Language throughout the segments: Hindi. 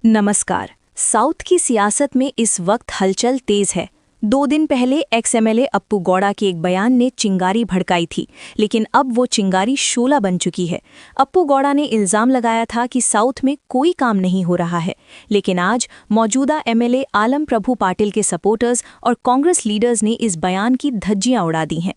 नमस्कार। साउथ की सियासत में इस वक्त हलचल तेज है। 2 दिन पहले एक्स-एमएलए अप्पू गौड़ा के एक बयान ने चिंगारी भड़काई थी, लेकिन अब वो चिंगारी शोला बन चुकी है। अप्पू गौड़ा ने इल्जाम लगाया था कि साउथ में कोई काम नहीं हो रहा है, लेकिन आज मौजूदा एमएलए आलम प्रभु पाटिल के सपोर्टर्स और कांग्रेस लीडर्स ने इस बयान की धज्जियां उड़ा दी हैं।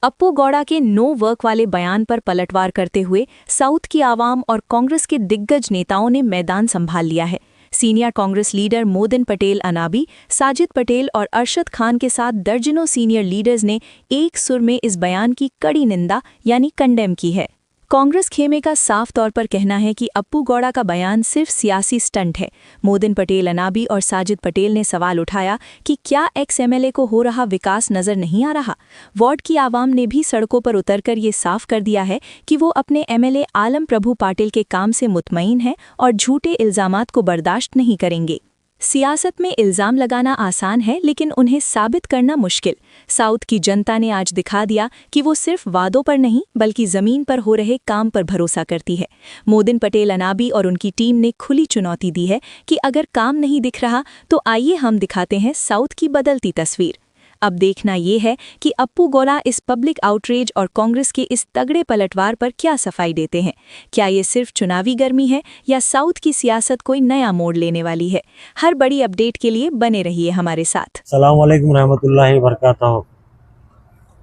अप्पू गौड़ा के नो वर्क वाले बयान पर पलटवार करते हुए साउथ की आवाम और कांग्रेस के दिग्गज नेताओं ने मैदान संभाल लिया है। सीनियर कांग्रेस लीडर मोदिन पटेल अनाबी, साजिद पटेल और अरशद खान के साथ दर्जनों सीनियर लीडर्स ने एक सुर में इस बयान की कड़ी निंदा यानी कंडेम की है। कांग्रेस खेमे का साफ तौर पर कहना है कि अप्पू गौड़ा का बयान सिर्फ सियासी स्टंट है। मोदिन पटेल अनाबी और साजिद पटेल ने सवाल उठाया कि क्या एक्स-एमएलए को हो रहा विकास नजर नहीं आ रहा। वार्ड की आवाम ने भी सड़कों पर उतरकर ये साफ कर दिया है कि वो अपने एमएलए आलम प्रभु पाटिल के काम से मुतमईन हैं और झूठे इल्जामात को बर्दाश्त नहीं करेंगे। सियासत में इल्जाम लगाना आसान है, लेकिन उन्हें साबित करना मुश्किल। साउथ की जनता ने आज दिखा दिया कि वो सिर्फ वादों पर नहीं बल्कि जमीन पर हो रहे काम पर भरोसा करती है। मोदिन पटेल अनाबी और उनकी टीम ने खुली चुनौती दी है कि अगर काम नहीं दिख रहा तो आइए हम दिखाते हैं साउथ की बदलती तस्वीर। अब देखना ये है कि अप्पू गौड़ा इस पब्लिक आउटरीच और कांग्रेस के इस तगड़े पलटवार पर क्या सफाई देते हैं। क्या ये सिर्फ चुनावी गर्मी है या साउथ की सियासत कोई नया मोड़ लेने वाली है। हर बड़ी अपडेट के लिए बने रहिए हमारे साथ। अस्सलाम वालेकुम रहमतुल्लाहि बरकातहू।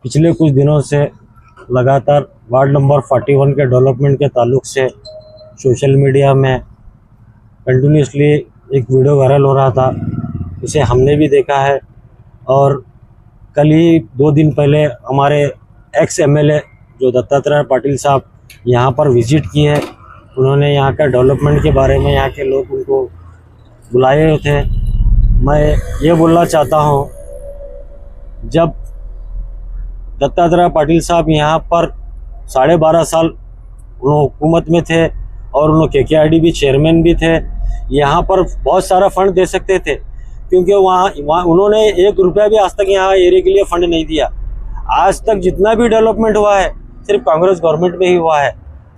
पिछले कुछ दिनों से लगातार वार्ड नंबर 41 के डेवलपमेंट के ताल्लुक से सोशल मीडिया में कंटिन्यूसली एक वीडियो वायरल हो रहा था। इसे हमने भी देखा है और कल ही 2 दिन पहले हमारे एक्स एमएलए जो दत्तात्रेय पाटिल साहब यहाँ पर विजिट किए हैं। उन्होंने यहाँ का डेवलपमेंट के बारे में यहाँ के लोग उनको बुलाए हुए थे। मैं ये बोलना चाहता हूँ, जब दत्तात्रेय पाटिल साहब यहाँ पर 12.5 साल उन्होंने हुकूमत में थे और उन्होंने KKRDB चेयरमैन भी थे। यहाँ पर बहुत सारा फंड दे सकते थे, क्योंकि वहाँ उन्होंने 1 रुपया भी आज तक यहाँ एरिया के लिए फंड नहीं दिया। आज तक जितना भी डेवलपमेंट हुआ है सिर्फ कांग्रेस गवर्नमेंट में ही हुआ है।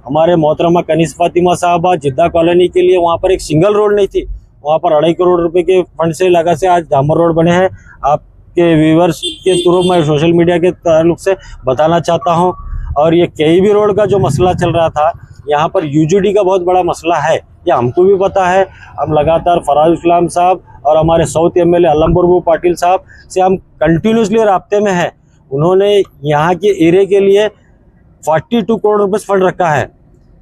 हमारे मोहतरमा कनीस फातिमा साहबा जिद्दा कॉलोनी के लिए वहाँ पर एक सिंगल रोड नहीं थी, वहाँ पर 2.5 करोड़ रुपए के फंड से लगा से आज डामर रोड बने हैं। आपके व्यूवर्स के थ्रू मैं सोशल मीडिया के ताल्लुक से बताना चाहता हूँ। और ये KEB रोड का जो मसला चल रहा था, यहाँ पर UGD का बहुत बड़ा मसला है, यह हमको भी पता है। हम लगातार फराज इस्लाम साहब और हमारे साउथ एमएलए आलम प्रभु पाटिल साहब से हम कंटिन्यूसली राब्ते में हैं। उन्होंने यहाँ के एरिया के लिए 42 करोड़ रुपए फंड रखा है।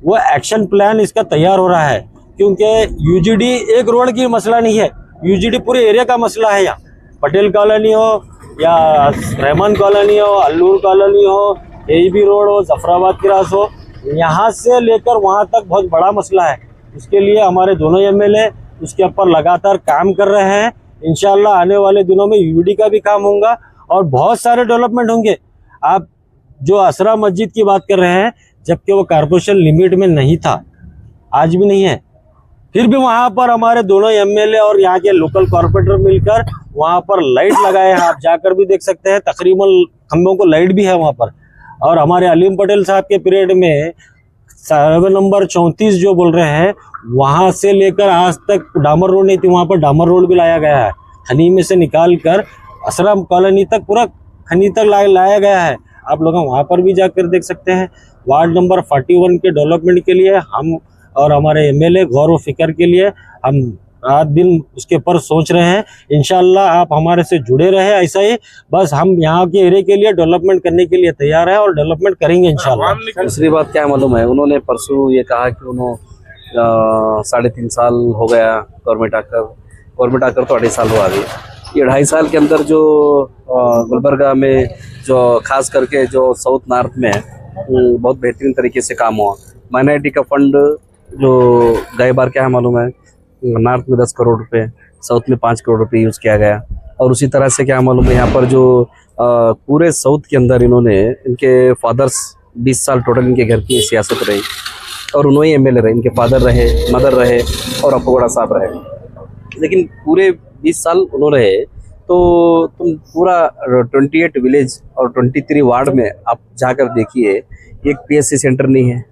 वो एक्शन प्लान इसका तैयार हो रहा है, क्योंकि UGD एक रोड की मसला नहीं है, UGD पूरे एरिया का मसला है। यहाँ पटेल कॉलोनी हो या रहमान कॉलोनी हो, अल्लूर कॉलोनी हो, KEB रोड हो, जफराबाद क्रास हो, यहाँ से लेकर वहाँ तक बहुत बड़ा मसला है। इसके लिए हमारे दोनों एमएलए उसके ऊपर लगातार काम कर रहे हैं। इंशाल्लाह आने वाले दिनों में UD का भी काम होगा और बहुत सारे डेवलपमेंट होंगे। आप जो असरा मस्जिद की बात कर रहे हैं, जबकि वो कारपोरेशन लिमिट में नहीं था, आज भी नहीं है, फिर भी वहाँ पर हमारे दोनों एमएलए और यहाँ के लोकल कॉर्पोरेटर मिलकर वहाँ पर लाइट लगाए हैं। आप जाकर भी देख सकते हैं, तकरीबन खंभों को लाइट भी है वहाँ पर। और हमारे अलीम पटेल साहब के पीरियड में सर्वे नंबर 34 जो बोल रहे हैं, वहाँ से लेकर आज तक डामर रोड नहीं थी, वहाँ पर डामर रोड भी लाया गया है। खनी में से निकाल कर असराम कॉलोनी तक पूरा खनी तक लाया गया है। आप लोग वहाँ पर भी जाकर देख सकते हैं। वार्ड नंबर 41 के डेवलपमेंट के लिए हम और हमारे एमएलए गौर व फिक्र के लिए हम रात दिन उसके ऊपर सोच रहे हैं। इंशाल्लाह आप हमारे से जुड़े रहे ऐसा ही। बस हम यहाँ के एरिया के लिए डेवलपमेंट करने के लिए तैयार है और डेवलपमेंट करेंगे इंशाल्लाह। दूसरी बात क्या मालूम है, उन्होंने परसों ये कहा कि उन्होंने 3.5 साल हो गया गवर्नमेंट आकर तो 2.5 साल हुआ। अभी ये 2.5 साल के अंदर जो गुलबर्गा में जो खास करके जो साउथ नॉर्थ में बहुत बेहतरीन तरीके से काम हुआ। माइनॉरिटी का फंड जो गए बार क्या है मालूम है, नॉर्थ में 10 करोड़ रुपए, साउथ में 5 करोड़ रुपए यूज़ किया गया। और उसी तरह से क्या मालूम है, यहाँ पर जो पूरे साउथ के अंदर इन्होंने इनके फादर्स 20 साल टोटल इनके घर की सियासत रही और उन्होंने एमएलए रहे, इनके फादर रहे, मदर रहे और अप्पू गौड़ा साहब रहे। लेकिन पूरे 20 साल उन्होंने रहे तो तुम पूरा 28 विलेज और 23 वार्ड में आप जाकर देखिए, एक PSC सेंटर नहीं है,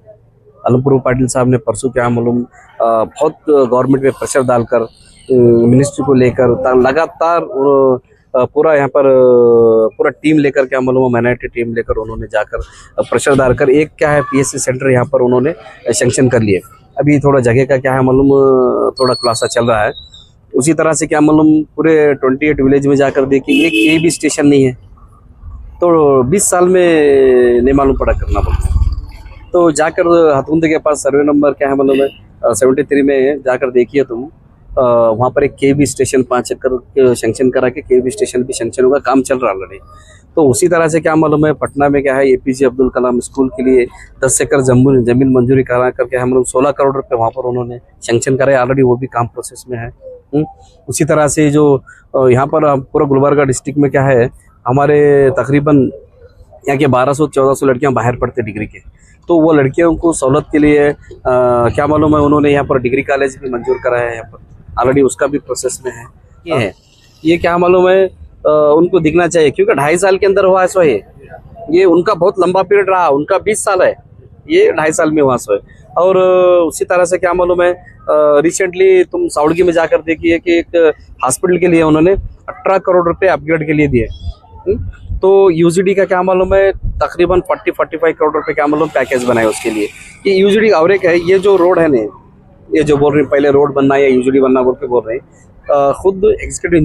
अलमपुर पाटिल साहब ने परसों क्या मालूम बहुत गवर्नमेंट पे प्रेशर डालकर मिनिस्ट्री को लेकर लगातार पूरा यहाँ पर पूरा टीम लेकर क्या मालूम माइनॉरिटी टीम लेकर उन्होंने जाकर प्रेशर डालकर एक क्या है PSC सेंटर यहाँ पर उन्होंने सैंक्शन कर लिए। अभी थोड़ा जगह का क्या है मालूम थोड़ा खुलासा चल रहा है। उसी तरह से क्या मालूम पूरे 28 विलेज में जाकर देखिए एक भी स्टेशन नहीं है, तो 20 साल में नहीं मालूम पड़ा करना पड़ता है। तो जाकर हथुंदे के पास सर्वे नंबर क्या है मालूम है 73 में जाकर देखिए तुम, वहाँ पर एक KB स्टेशन 5 एकड़ सेंक्शन करा के KB स्टेशन भी सेंक्शन होगा, काम चल रहा ऑलरेडी। तो उसी तरह से क्या मालूम है पटना में क्या है APJ अब्दुल कलाम स्कूल के लिए 10 एकड़ जमीन मंजूरी करा करके हम लोग 16 करोड़ रुपए वहाँ पर उन्होंने सेंक्शन कराए, ऑलरेडी वो भी काम प्रोसेस में है। उसी तरह से जो यहाँ पर पूरा गुलबर्गा डिस्ट्रिक्ट में क्या है हमारे तकरीबन यहाँ के 1200-1400 लड़कियाँ बाहर पढ़ते डिग्री के, तो वो लड़कियों को सहूलत के लिए क्या मालूम है उन्होंने यहाँ पर डिग्री कॉलेज भी मंजूर कराया है, यहाँ पर ऑलरेडी उसका भी प्रोसेस में है। ये क्या मालूम है उनको दिखना चाहिए, क्योंकि 2.5 साल के अंदर हुआ है सो ये उनका बहुत लंबा पीरियड रहा, उनका 20 साल है, ये 2.5 साल में हुआ सो है। और उसी तरह से क्या मालूम है रिसेंटली तुम साउडगी में जाकर देखिए कि एक हॉस्पिटल के लिए उन्होंने 18 करोड़ रुपए अपग्रेड के लिए दिए। तो UGD का क्या मालूम है तकरीबन 40-45 करोड़ रुपए क्या मालूम पैकेज बनाए उसके लिए। ये UGD का और एक है, ये जो रोड है ना, ये जो बोल रहे हैं पहले रोड बनना या UGD बनना बोल के बोल रहे हैं, खुद एग्जीक्यूटिव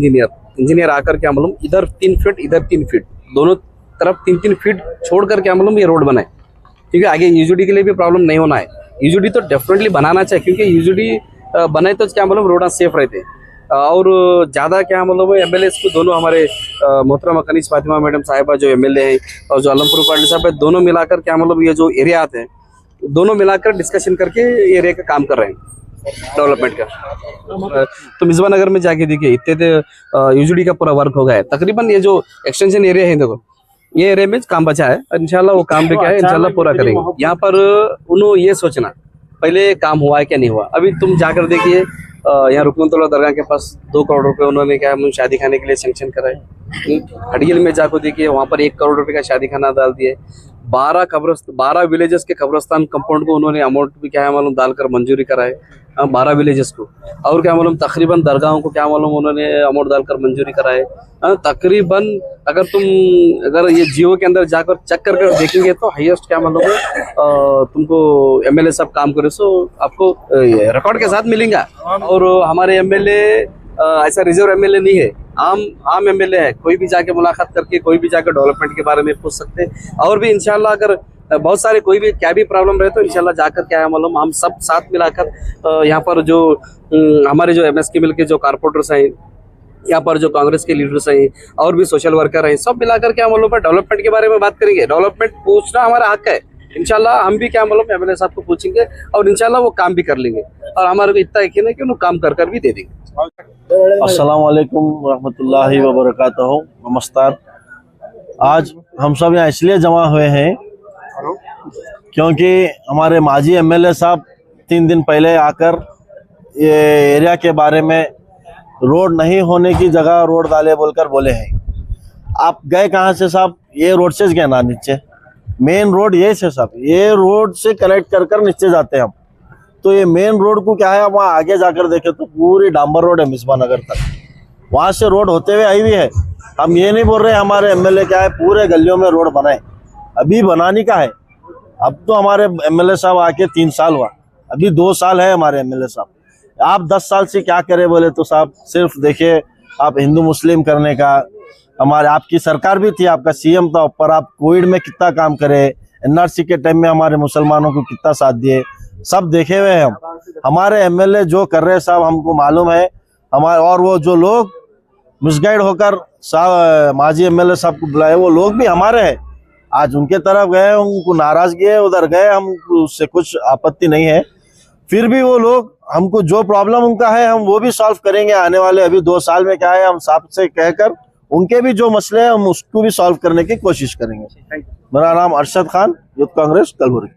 इंजीनियर आकर क्या मालूम इधर 3 फीट इधर 3 फीट दोनों तरफ 3-3 फीट छोड़कर क्या मालूम ये रोड बनाए, क्योंकि आगे UGD के लिए भी प्रॉब्लम नहीं होना है। UGD तो डेफिनेटली बनाना चाहिए, क्योंकि UGD बनाए तो क्या मालूम रोड सेफ रहते और ज़्यादा क्या मालूम है MLA को दोनों हमारे मोहतरमा कनीज फातिमा मैडम साहिबा जो MLA हैं और जो अलमपुर पाटिल साहब है, दोनों मिलाकर क्या मालूम ये जो एरिया आते हैं दोनों मिलाकर डिस्कशन करके एरिया का काम कर रहे हैं डेवलपमेंट का। तो मिसबा नगर में जाके देखिए इतने UGD का पूरा वर्क हो गया है तकरीबन। ये जो एक्सटेंशन एरिया है देखो ये एरिया में काम बचा है, इंशाल्लाह वो काम भी क्या है इंशाल्लाह पूरा करेंगे। यहाँ पर उन्होंने ये सोचना पहले काम हुआ है क्या नहीं हुआ। अभी तुम जाकर देखिए यहाँ रुकनतुल्लाह दरगाह के पास 2 करोड़ रुपए उन्होंने क्या है शादी खाने के लिए सेंक्शन कराए। हड़गिल में जाकर देखिए वहाँ पर 1 करोड़ रुपए का शादी खाना डाल दिए। 12 विलेजेस के कब्रस्तान कंपाउंड को उन्होंने अमाउंट भी क्या है मालूम डालकर मंजूरी कराए 12 विलेजेस को, और क्या मालूम तकरीबन दरगाहों को क्या मालूम उन्होंने अमाउंट डालकर मंजूरी कराए। तकरीबन अगर ये जियो के अंदर जाकर चेक करके देखेंगे तो हाईएस्ट क्या मालूम है तुमको MLA सब काम करे सो आपको रिकॉर्ड के साथ मिलेगा। और हमारे MLA ऐसा रिजर्व MLA नहीं है, आम MLA है, कोई भी जाके मुलाकात करके कोई भी जाकर डेवलपमेंट के बारे में पूछ सकते हैं। और भी इंशाल्लाह अगर बहुत सारे कोई भी क्या भी प्रॉब्लम रहे तो इंशाल्लाह जाकर क्या है मालूम हम सब साथ मिलाकर यहाँ पर जो हमारे जो MSK मिल के जो कारपोरेटर्स हैं, यहाँ पर जो कांग्रेस के लीडर्स हैं और भी सोशल वर्कर हैं, सब मिलाकर क्या मालूम है डेवलपमेंट के बारे में बात करेंगे। डेवलपमेंट पूछना हमारा हक है, इंशाल्लाह हम भी क्या मालूम MLA साहब को पूछेंगे और इंशाल्लाह वो काम भी कर लेंगे और हमारे को इतना यकीन है कि उन्हें काम कर भी दे देंगे। अस्सलाम वालेकुम रहमतुल्लाहि व बरकातहू। नमस्कार। आज हम सब यहाँ इसलिए जमा हुए हैं क्योंकि हमारे माजी MLA साहब 3 दिन पहले आकर ये एरिया के बारे में रोड नहीं होने की जगह रोड डाले बोलकर बोले हैं। आप गए कहाँ से साहब? ये रोड से गए ना, नीचे मेन रोड ये से साहब, ये रोड से कनेक्ट कर नीचे जाते हैं हम। तो ये मेन रोड को क्या है, वहाँ आगे जाकर देखे तो पूरी डांबर रोड है मिसबा नगर तक, वहाँ से रोड होते हुए आई हुई है। हम ये नहीं बोल रहे हमारे MLA क्या है पूरे गलियों में रोड बनाए, अभी बनाने का है। अब तो हमारे MLA साहब आके 3 साल हुआ, अभी 2 साल है हमारे MLA साहब। आप 10 साल से क्या करे बोले तो साहब सिर्फ देखिए आप हिंदू मुस्लिम करने का, हमारे आपकी सरकार भी थी, आपका CM था ऊपर, आप कोविड में कितना काम करे, NRC के टाइम में हमारे मुसलमानों को कितना साथ दिए, सब देखे हुए हैं हम। हमारे MLA जो कर रहे साहब हमको मालूम है हमारे, और वो जो लोग मिसगाइड होकर साहब माजी MLA साहब को बुलाए वो लोग भी हमारे हैं। आज उनके तरफ गए, उनको नाराजगी है, उधर गए, हम उससे कुछ आपत्ति नहीं है। फिर भी वो लोग हमको जो प्रॉब्लम उनका है हम वो भी सॉल्व करेंगे आने वाले अभी 2 साल में। क्या है हम साहब से कहकर उनके भी जो मसले हैं हम उसको भी सॉल्व करने की कोशिश करेंगे। मेरा नाम अरशद खान, यूथ कांग्रेस कलबुर्गी।